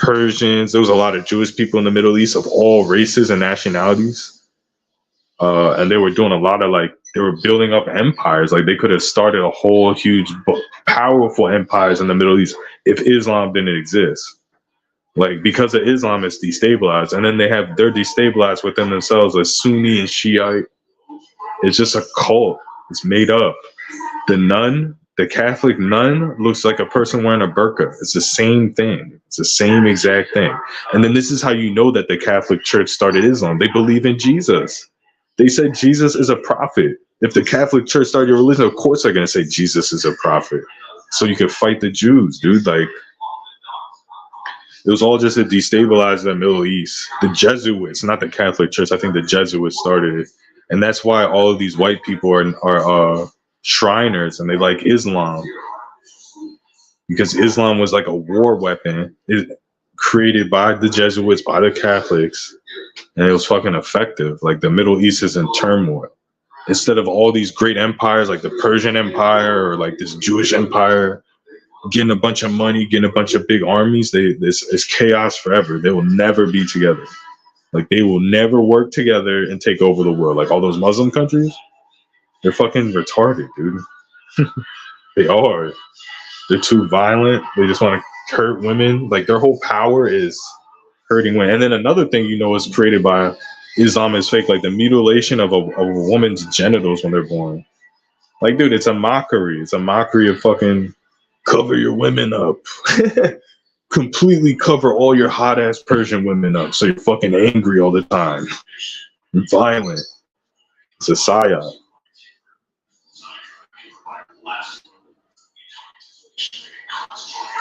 There was a lot of Jewish people in the Middle East of all races and nationalities. And they were doing a lot of they were building up empires. Like they could have started a whole huge, powerful empires in the Middle East if Islam didn't exist. Like because of Islam, it's destabilized, and then they're destabilized within themselves as Sunni and Shiite. It's just a cult. It's made up. The Catholic nun looks like a person wearing a burqa. It's the same thing. It's the same exact thing. And then this is how you know that the Catholic Church started Islam. They believe in Jesus. They said Jesus is a prophet. If the Catholic Church started a religion, of course they're going to say Jesus is a prophet. So you can fight the Jews, dude. Like, it was all just to destabilize the Middle East. The Jesuits, not the Catholic Church. I think the Jesuits started it. And that's why all of these white people are Shriners and they like Islam. Because Islam was like a war weapon created by the Jesuits, by the Catholics. And it was fucking effective. Like the Middle East is in turmoil. Instead of all these great empires like the Persian Empire or like this Jewish empire getting a bunch of money, getting a bunch of big armies, it's chaos forever. They will never be together. Like they will never work together and take over the world. Like all those Muslim countries, they're fucking retarded, dude. They are. They're too violent. They just want to hurt women. Like their whole power is hurting women. And then another thing is created by Islam is fake, like the mutilation of a woman's genitals when they're born. Like, dude, it's a mockery. It's a mockery of fucking cover your women up. Completely cover all your hot ass Persian women up so you're fucking angry all the time. You're violent. It's a psyop.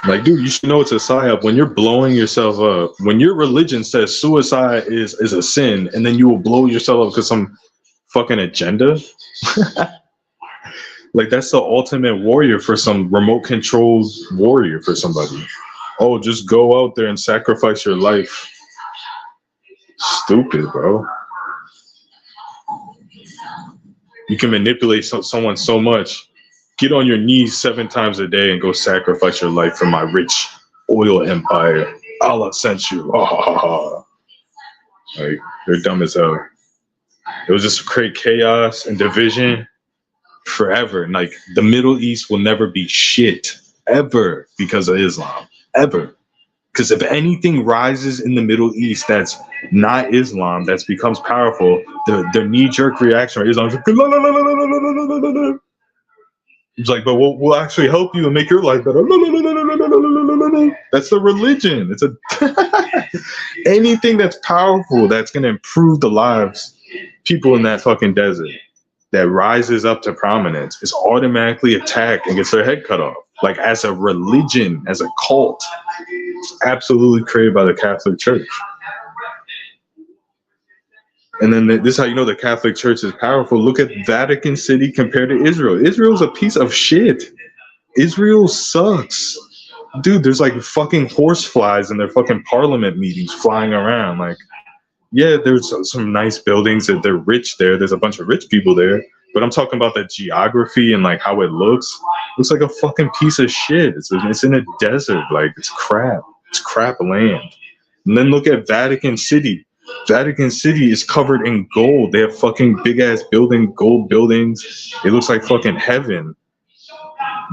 Like, dude, you should know it's a psyop when you're blowing yourself up. When your religion says suicide is a sin, and then you will blow yourself up because some fucking agenda. Like, that's the ultimate warrior for some remote controlled warrior for somebody. Oh, just go out there and sacrifice your life. Stupid, bro. You can manipulate someone so much. Get on your knees 7 times a day and go sacrifice your life for my rich oil empire. Allah sent you. Like, they're dumb as hell. It was just create chaos and division forever. And like the Middle East will never be shit ever because of Islam. Ever. Because if anything rises in the Middle East that's not Islam, that becomes powerful, their knee-jerk reaction for Islam is like, la, la, la, la, la, la, la, la. It's like, but we'll actually help you and make your life better. That's the religion. It's anything that's powerful that's gonna improve the lives people in that fucking desert that rises up to prominence is automatically attacked and gets their head cut off. Like as a religion, as a cult, it's absolutely created by the Catholic Church. And then this is how you know the Catholic Church is powerful. Look at Vatican City compared to Israel. Israel's a piece of shit. Israel sucks. Dude, there's like fucking horse flies in their fucking parliament meetings flying around. Like, yeah, there's some nice buildings that they're rich there. There's a bunch of rich people there. But I'm talking about the geography and like how it looks. It looks like a fucking piece of shit. It's in a desert. Like, it's crap. It's crap land. And then look at Vatican City. Vatican City is covered in gold. They have fucking big ass gold buildings. It looks like fucking heaven.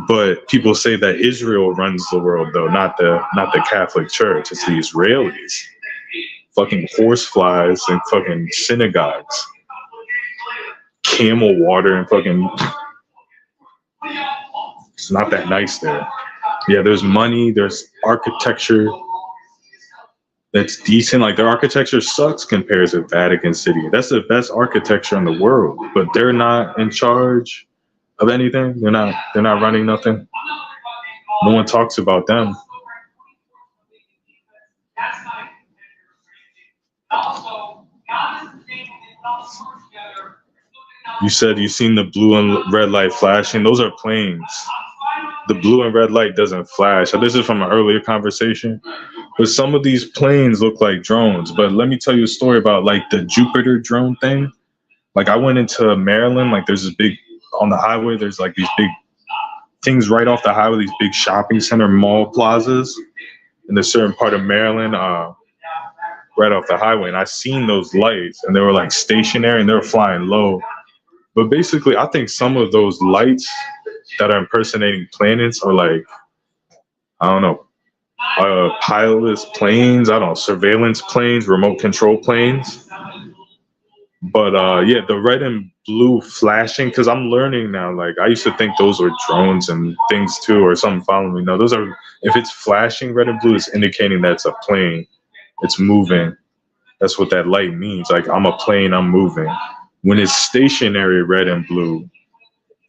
But people say that Israel runs the world though, not the Catholic Church. It's the Israelis. Fucking horse flies and fucking synagogues. Camel water and fucking, it's not that nice there. Yeah, there's money, there's architecture that's decent. Like their architecture sucks compared to Vatican City. That's the best architecture in the world, but they're not in charge of anything. They're not running nothing. No one talks about them. You said you seen the blue and red light flashing. Those are planes. The blue and red light doesn't flash. So this is from an earlier conversation. But some of these planes look like drones. But let me tell you a story about like the Jupiter drone thing. Like I went into Maryland, like there's this big, on the highway, there's like these big things right off the highway, these big shopping center mall plazas in a certain part of Maryland, right off the highway. And I seen those lights and they were like stationary and they were flying low. But basically, I think some of those lights that are impersonating planets are like, I don't know, pilotless planes, I don't know, surveillance planes, remote control planes. But yeah, the red and blue flashing, because I'm learning now, like I used to think those were drones and things too, or something following me. No, those are, if it's flashing red and blue, it's indicating that it's a plane. It's moving. That's what that light means. Like I'm a plane, I'm moving. When it's stationary red and blue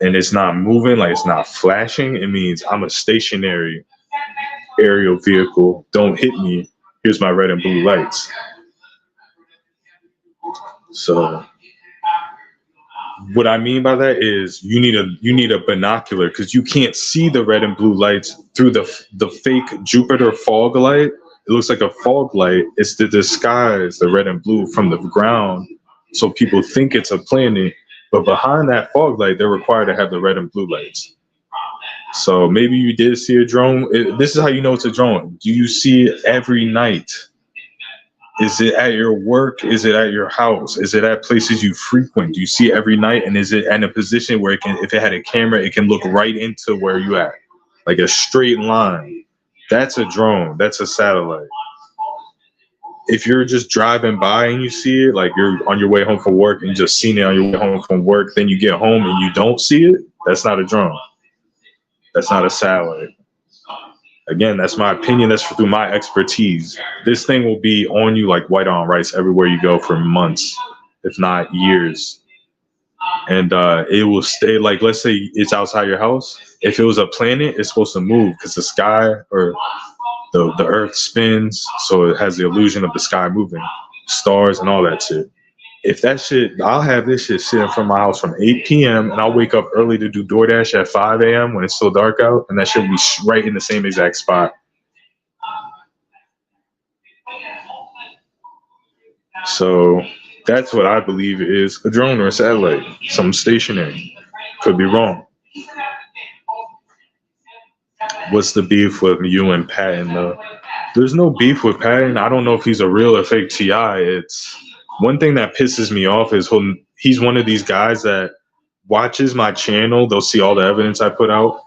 and it's not moving, like it's not flashing, it means I'm a stationary aerial vehicle. Don't hit me. Here's my red and blue lights. So what I mean by that is you need a binocular because you can't see the red and blue lights through the fake Jupiter fog light. It looks like a fog light. It's to disguise the red and blue from the ground so people think it's a planet. But behind that fog light, they're required to have the red and blue lights. So maybe you did see a drone. This is how you know it's a drone. Do you see it every night? Is it at your work? Is it at your house? Is it at places you frequent? Do you see it every night? And is it in a position where it can, if it had a camera, it can look right into where you at? Like a straight line. That's a drone. That's a satellite. If you're just driving by and you see it, like you're on your way home from work and you just seen it on your way home from work, then you get home and you don't see it, that's not a drone. That's not a satellite. Again, that's my opinion. That's through my expertise. This thing will be on you like white on rice everywhere you go for months, if not years. And it will stay, like, let's say it's outside your house. If it was a planet, it's supposed to move because the sky or the earth spins. So it has the illusion of the sky moving, stars and all that shit. If that shit, I'll have this shit sitting from my house from 8 p.m. and I'll wake up early to do DoorDash at 5 a.m. when it's still dark out, and that shit will be right in the same exact spot. So that's what I believe is a drone or a satellite, something stationary. Could be wrong. What's the beef with you and Patton, though? There's no beef with Patton. I don't know if he's a real or fake T.I. It's one thing that pisses me off is he's one of these guys that watches my channel. They'll see all the evidence I put out,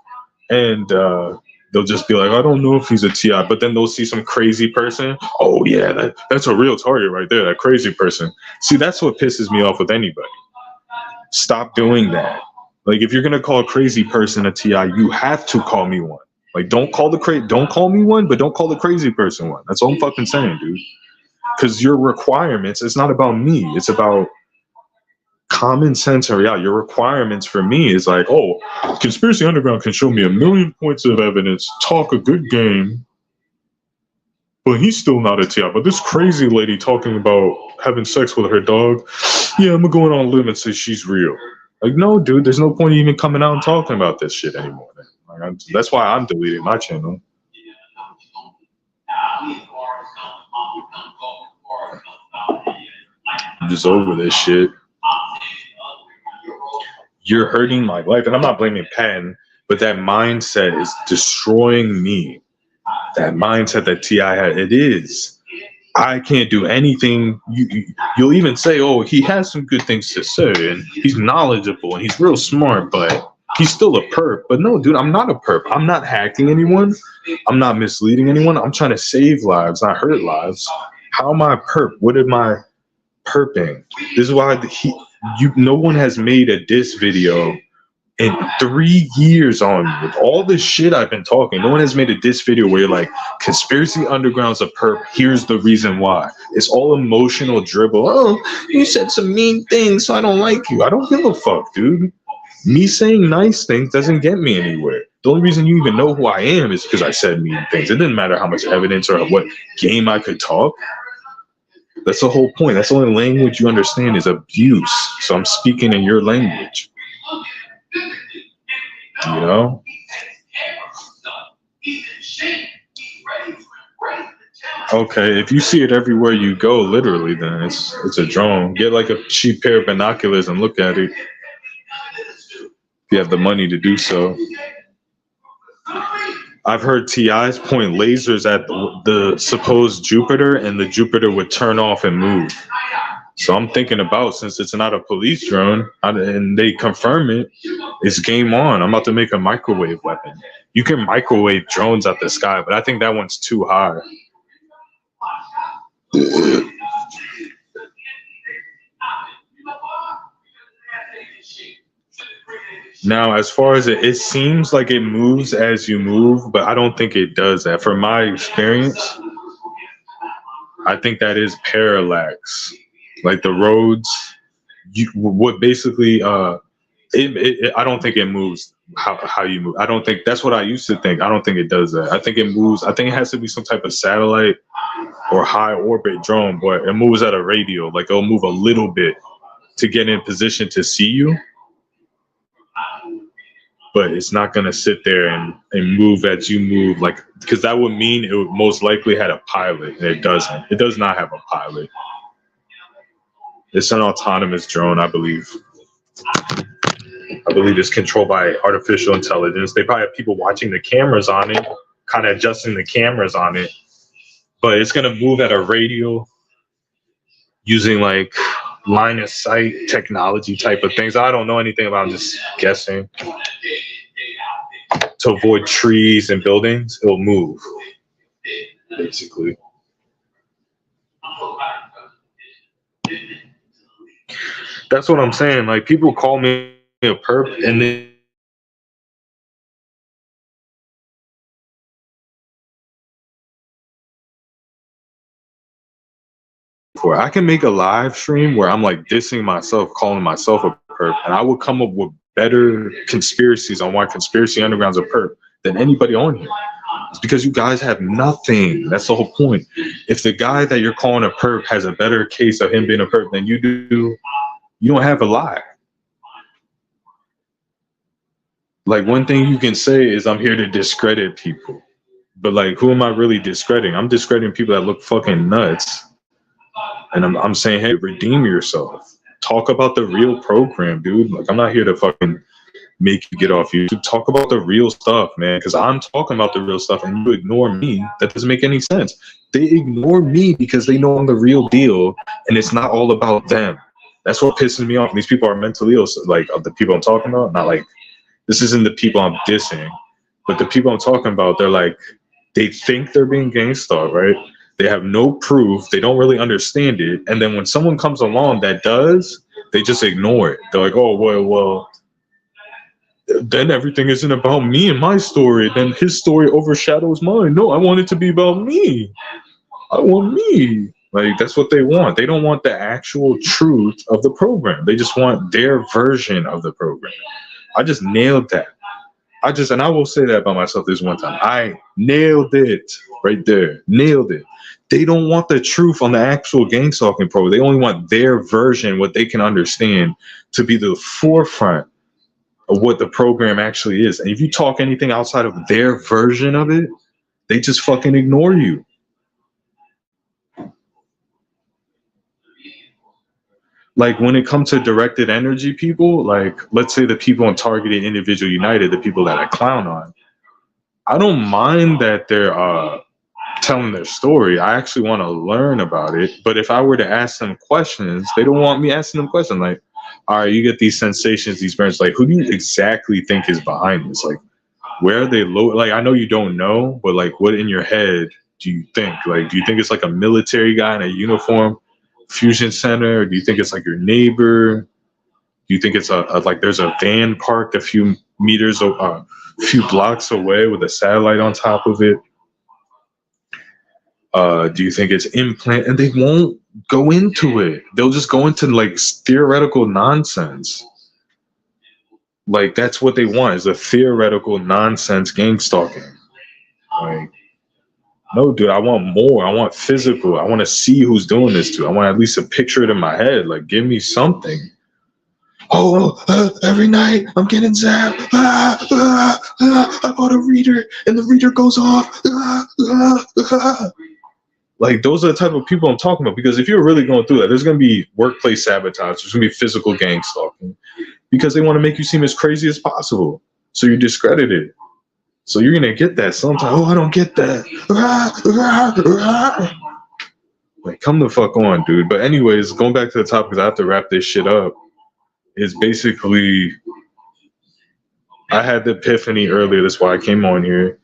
and they'll just be like, I don't know if he's a T.I. But then they'll see some crazy person. Oh, yeah, that's a real target right there, that crazy person. See, that's what pisses me off with anybody. Stop doing that. Like, if you're going to call a crazy person a T.I., you have to call me one. Like, don't call me one, but don't call the crazy person one. That's all I'm fucking saying, dude. Because your requirements, it's not about me. It's about common sense and reality. Your requirements for me is like, oh, Conspiracy Underground can show me 1,000,000 points of evidence, talk a good game, but he's still not a T.I. But this crazy lady talking about having sex with her dog, yeah, I'm going to go on a limb and say she's real. Like, no, dude, there's no point even coming out and talking about this shit anymore. Like, that's why I'm deleting my channel. I'm just over this shit. You're hurting my life. And I'm not blaming Patton, but that mindset is destroying me. That mindset that T.I. had, it is. I can't do anything. You'll even say, oh, he has some good things to say, and he's knowledgeable, and he's real smart, but he's still a perp. But no, dude, I'm not a perp. I'm not hacking anyone. I'm not misleading anyone. I'm trying to save lives, not hurt lives. How am I a perp? What am I perping? This is why no one has made a diss video in 3 years on me. With all this shit I've been talking, no one has made a diss video where you're like, Conspiracy Underground's a perp, here's the reason why. It's all emotional dribble. Oh, you said some mean things, so I don't like you. I don't give a fuck, dude. Me saying nice things doesn't get me anywhere. The only reason you even know who I am is because I said mean things. It didn't matter how much evidence or what game I could talk. That's the whole point. That's the only language you understand is abuse. So I'm speaking in your language. You know? Okay, if you see it everywhere you go, literally, then it's a drone. Get like a cheap pair of binoculars and look at it. If you have the money to do so. I've heard TIs point lasers at the supposed Jupiter, and the Jupiter would turn off and move. So I'm thinking about, since it's not a police drone, and they confirm it, it's game on. I'm about to make a microwave weapon. You can microwave drones out the sky, but I think that one's too high. Now, as far as it seems like it moves as you move, but I don't think it does that. From my experience, I think that is parallax. Like the roads, what basically, I don't think it moves how you move. I don't think that's what I used to think. I don't think it does that. I think it moves. I think it has to be some type of satellite or high orbit drone, but it moves at a radial. Like it'll move a little bit to get in position to see you. But it's not going to sit there and move as you move, like, because that would mean it would most likely had a pilot, and it doesn't. It does not have a pilot. It's an autonomous drone, I believe. I believe it's controlled by artificial intelligence. They probably have people watching the cameras on it, kind of adjusting the cameras on it. But it's going to move at a radial using like line of sight technology type of things. I don't know anything about it. I'm just guessing. To avoid trees and buildings, it'll move, basically. That's what I'm saying. Like, people call me a perp, and then I can make a live stream where I'm like dissing myself, calling myself a perp, and I would come up with better conspiracies on why Conspiracy Underground's a perp than anybody on here. It's because you guys have nothing. That's the whole point. If the guy that you're calling a perp has a better case of him being a perp than you do, you don't have a lie. Like, one thing you can say is I'm here to discredit people. But like, who am I really discrediting? I'm discrediting people that look fucking nuts. And I'm saying, hey, redeem yourself. Talk about the real program, dude. Like, I'm not here to fucking make you get off YouTube. Talk about the real stuff, man. Because I'm talking about the real stuff and you ignore me. That doesn't make any sense. They ignore me because they know I'm the real deal and it's not all about them. That's what pisses me off. These people are mentally ill. So, like, the people I'm talking about, not like, this isn't the people I'm dissing, but the people I'm talking about, they're like, they think they're being gangstar, right? They have no proof. They don't really understand it. And then when someone comes along that does, they just ignore it. They're like, oh, well, then everything isn't about me and my story. Then his story overshadows mine. No, I want it to be about me. I want me. Like, that's what they want. They don't want the actual truth of the program. They just want their version of the program. I just nailed that. And I will say that about myself this one time. I nailed it right there. Nailed it. They don't want the truth on the actual Gangstalking program. They only want their version, what they can understand, to be the forefront of what the program actually is. And if you talk anything outside of their version of it, they just fucking ignore you. Like, when it comes to directed energy people, like, let's say the people on Targeted Individual United, the people that I clown on, I don't mind that they're telling their story. I actually want to learn about it. But if I were to ask them questions, they don't want me asking them questions. Like, all right, you get these sensations, these burns. Like, who do you exactly think is behind this? Like, where are they low? Like, I know you don't know, but like, what in your head do you think? Like, do you think it's like a military guy in a uniform? Fusion center? Or do you think it's like your neighbor? Do you think it's like there's a van parked a few meters, a few blocks away with a satellite on top of it? Do you think it's implant? And they won't go into it. They'll just go into like theoretical nonsense. Like, that's what they want, is a theoretical nonsense gang stalking. Like, No, dude, I want more. I want physical. I want to see who's doing this to. I want at least a picture it in my head. Like, give me something. Oh, every night I'm getting zapped. I bought a reader and the reader goes off. Like, those are the type of people I'm talking about. Because if you're really going through that, there's going to be workplace sabotage. There's going to be physical gang stalking. Because they want to make you seem as crazy as possible. So you're discredited. So you're going to get that sometimes. Oh, I don't get that. Like, come the fuck on, dude. But anyways, going back to the topic, because I have to wrap this shit up, is basically, I had the epiphany earlier, that's why I came on here,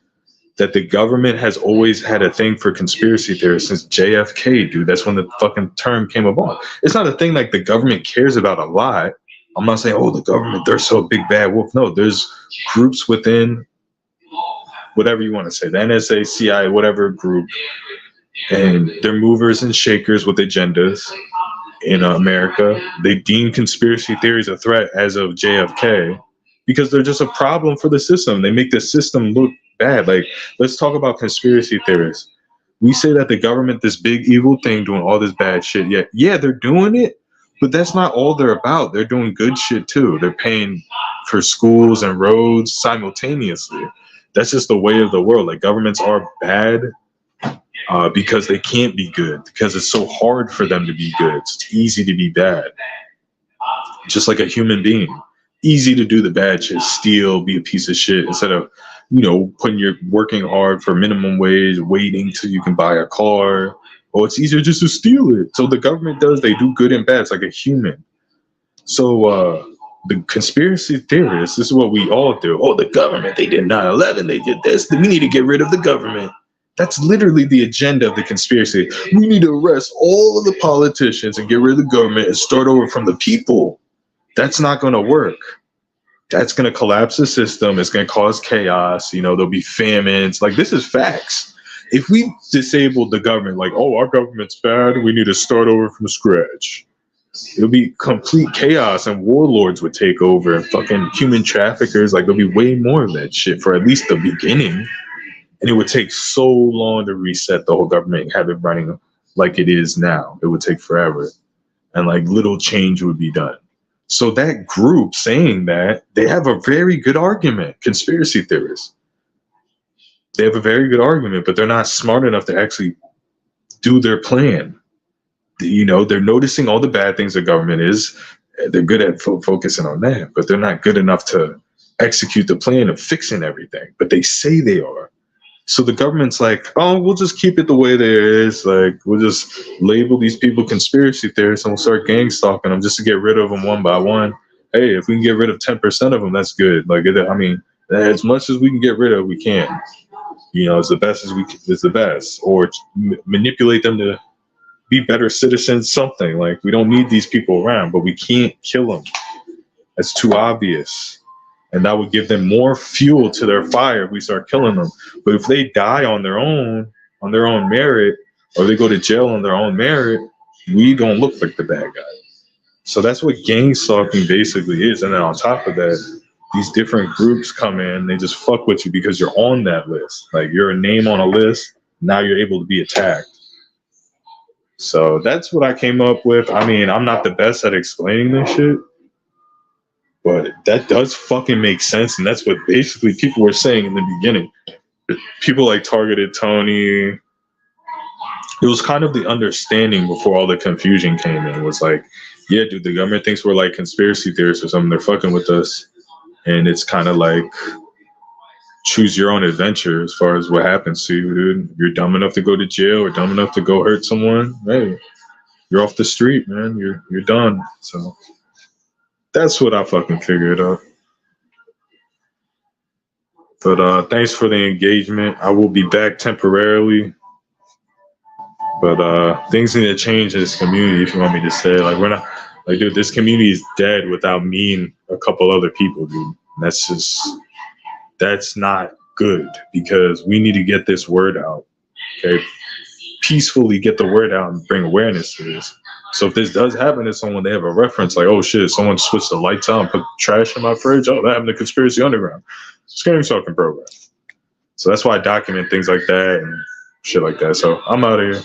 that the government has always had a thing for conspiracy theorists since JFK, dude. That's when the fucking term came about. It's not a thing like the government cares about a lot. I'm not saying, oh, the government, they're so big bad wolf. No, there's groups within, whatever you want to say, the NSA, CIA, whatever group, and they're movers and shakers with agendas in America. They deem conspiracy theories a threat as of JFK because they're just a problem for the system. They make the system look bad. Like, let's talk about conspiracy theorists. We say that the government, this big evil thing, doing all this bad shit. Yeah, they're doing it, but that's not all they're about. They're doing good shit too. They're paying for schools and roads simultaneously. That's just the way of the world. Like, governments are bad because they can't be good, because it's so hard for them to be good. It's easy to be bad. Just like a human being. Easy to do the bad shit, steal, be a piece of shit, instead of, working hard for minimum wage, waiting till you can buy a car. Oh, it's easier just to steal it. So the government they do good and bad. It's like a human. So the conspiracy theorists, this is what we all do. Oh, the government, they did 9/11, they did this. We need to get rid of the government. That's literally the agenda of the conspiracy. We need to arrest all of the politicians and get rid of the government and start over from the people. That's not going to work. That's going to collapse the system. It's going to cause chaos. There'll be famines. Like, this is facts. If we disabled the government, like, oh, our government's bad, we need to start over from scratch, it'll be complete chaos and warlords would take over and fucking human traffickers. Like, there'll be way more of that shit for at least the beginning. And it would take so long to reset the whole government and have it running like it is now. It would take forever. And like little change would be done. So that group saying that, they have a very good argument, conspiracy theorists. They have a very good argument, but they're not smart enough to actually do their plan. They're noticing all the bad things the government is. They're good at focusing on that, but they're not good enough to execute the plan of fixing everything. But they say they are. So the government's like, oh, we'll just keep it the way there is. Like, we'll just label these people conspiracy theorists and we'll start gang stalking them just to get rid of them one by one. Hey, if we can get rid of 10% of them, that's good. Like, as much as we can get rid of, we can. It's the best it's the best. Or manipulate them to be better citizens, something. Like, we don't need these people around, but we can't kill them. That's too obvious. And that would give them more fuel to their fire if we start killing them. But if they die on their own merit, or they go to jail on their own merit, we don't look like the bad guy. So that's what gang stalking basically is. And then on top of that, these different groups come in, they just fuck with you because you're on that list. Like, you're a name on a list, now you're able to be attacked. So that's what I came up with. I'm not the best at explaining this shit, but that does fucking make sense. And that's what basically people were saying in the beginning. People like Targeted Tony. It was kind of the understanding before all the confusion came in. It was like, yeah, dude, the government thinks we're like conspiracy theorists or something. They're fucking with us. And it's kind of like, choose your own adventure as far as what happens to you, dude. If you're dumb enough to go to jail or dumb enough to go hurt someone, hey, you're off the street, man. You're done. So that's what I fucking figured out. But thanks for the engagement. I will be back temporarily. But things need to change in this community, if you want me to say. Like, we're not, like, dude, this community is dead without me and a couple other people, dude. That's not good, because we need to get this word out. Okay? Peacefully get the word out and bring awareness to this. So if this does happen to someone, they have a reference like, oh shit, someone switched the lights on, put trash in my fridge. Oh, that happened to Conspiracy Underground. Gang stalking program. So that's why I document things like that and shit like that. So I'm out of here.